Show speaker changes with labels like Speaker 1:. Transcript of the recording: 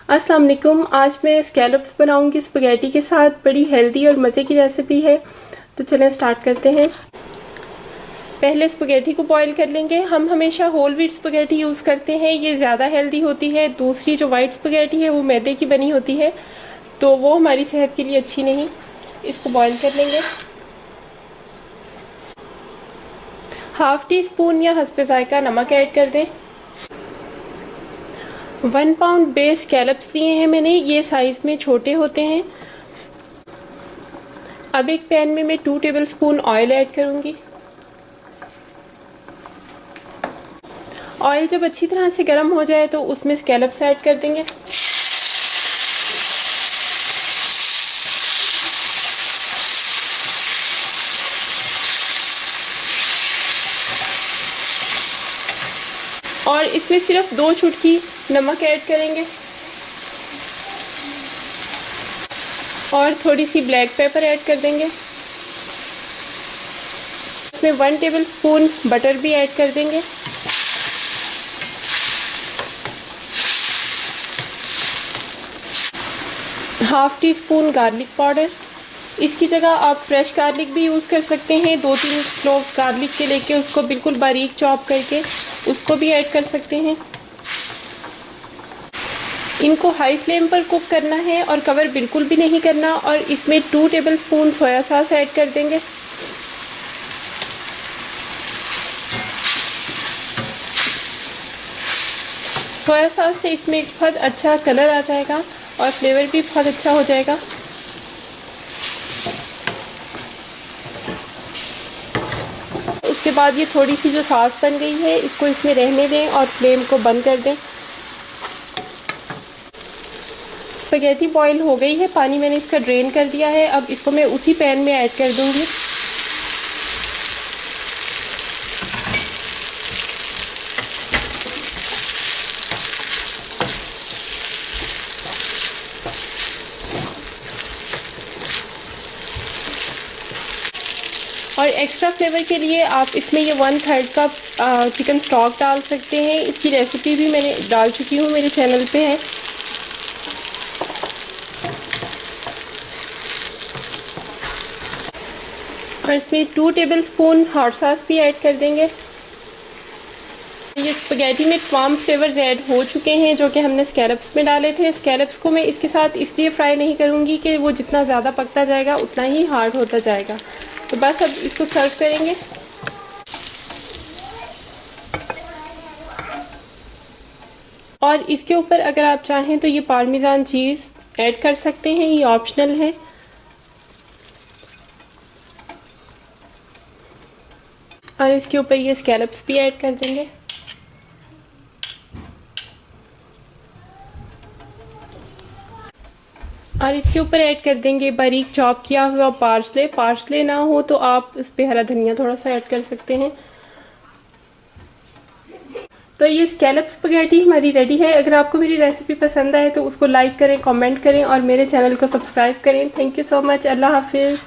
Speaker 1: अस्सलाम वालेकुम। आज मैं स्कैलप्स बनाऊंगी स्पगैटी के साथ। बड़ी हेल्दी और मज़े की रेसिपी है, तो चलें स्टार्ट करते हैं। पहले स्पगैटी को बॉईल कर लेंगे। हम हमेशा होल व्हीट स्पगैटी यूज़ करते हैं, ये ज़्यादा हेल्दी होती है। दूसरी जो वाइट स्पगैटी है वो मैदे की बनी होती है, तो वो हमारी सेहत के लिए अच्छी नहीं। इसको बॉईल कर लेंगे। हाफ़ टी स्पून या हस्बे ज़ायका नमक ऐड कर दें। 1 पाउंड बेस स्कैलप्स लिए हैं मैंने, ये साइज़ में छोटे होते हैं। अब एक पैन में मैं 2 टेबलस्पून ऑयल ऐड करूँगी। ऑयल जब अच्छी तरह से गर्म हो जाए तो उसमें स्कैलप्स ऐड कर देंगे। और इसमें सिर्फ 2 चुटकी नमक ऐड करेंगे और थोड़ी सी ब्लैक पेपर ऐड कर देंगे। इसमें 1 टेबलस्पून बटर भी ऐड कर देंगे। Half tea spoon garlic powder. इसकी जगह आप फ्रेश गार्लिक भी यूज़ कर सकते हैं। 2-3 क्लोव गार्लिक के लेके उसको बिल्कुल बारीक चॉप करके उसको भी ऐड कर सकते हैं। इनको हाई फ्लेम पर कुक करना है और कवर बिल्कुल भी नहीं करना। और इसमें 2 टेबलस्पून सोया सॉस ऐड कर देंगे। सोया सॉस से इसमें एक बहुत अच्छा कलर आ जाएगा और फ्लेवर भी बहुत अच्छा हो जाएगा। उसके बाद ये थोड़ी सी जो सॉस बन गई है इसको इसमें रहने दें और फ्लेम को बंद कर दें। स्पगैटी बॉईल हो गई है, पानी मैंने इसका ड्रेन कर दिया है। अब इसको मैं उसी पैन में ऐड कर दूंगी। और एक्स्ट्रा फ्लेवर के लिए आप इसमें ये 1/3 कप चिकन स्टॉक डाल सकते हैं। इसकी रेसिपी भी मैंने डाल चुकी हूँ, मेरे चैनल पे है। और इसमें 2 टेबलस्पून हॉट सॉस भी ऐड कर देंगे। ये स्पगैटी में तमाम फ्लेवर्स ऐड हो चुके हैं जो कि हमने स्कैलप्स में डाले थे। स्कैलप्स को मैं इसके साथ इसलिए फ्राई नहीं करूँगी कि वो जितना ज़्यादा पकता जाएगा उतना ही हार्ड होता जाएगा। तो बस अब इसको सर्व करेंगे। और इसके ऊपर अगर आप चाहें तो ये पार्मेजान चीज़ ऐड कर सकते हैं, ये ऑप्शनल है। और इसके ऊपर ये स्कैलप्स भी ऐड कर देंगे। और इसके ऊपर ऐड कर देंगे बारीक चॉप किया हुआ पार्सले। पार्सले ना हो तो आप इस पे हरा धनिया थोड़ा सा ऐड कर सकते हैं। तो ये स्कैलप स्पगैटी हमारी रेडी है। अगर आपको मेरी रेसिपी पसंद आए तो उसको लाइक करें, कमेंट करें और मेरे चैनल को सब्सक्राइब करें। Thank you so much. अल्लाह हाफिज़।